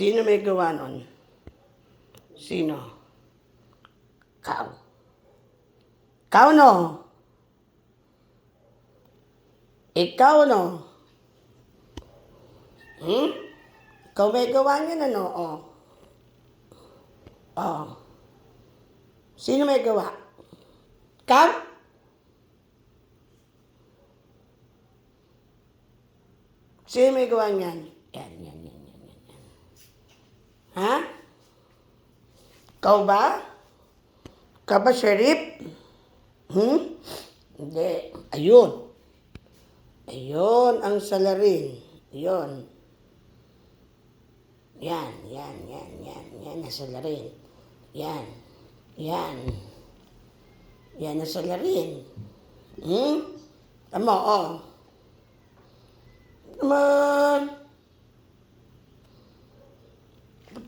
Sino may gawa nun? Sino? Kau. Kau no? Ikaw no? Ikaw may gawa niyan ano? Oh. Oh. Sino may gawa? Kau? Sino may gawa niyan? Yan. Ha? Ikaw ba? Ikaw ba, Sheriff? Hindi. Ayun. Ayun ang salarin. Ayun. Yan ang salarin. Yan ang salarin. Tama, oh. Naman.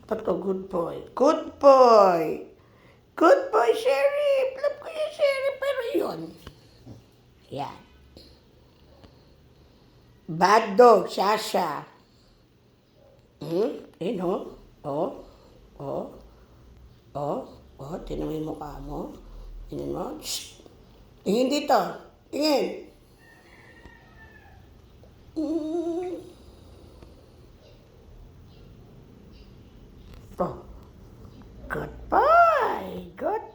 Pato, good boy. Good boy. Good boy, Sheriff. Love ko yung Sheriff, pero yun. Yan. Bad dog, Sasha. Oh. Tingnan mo yung mukha mo. Tingnan mo. Shh. Tingin dito. Tingin. Oh. Goodbye. Good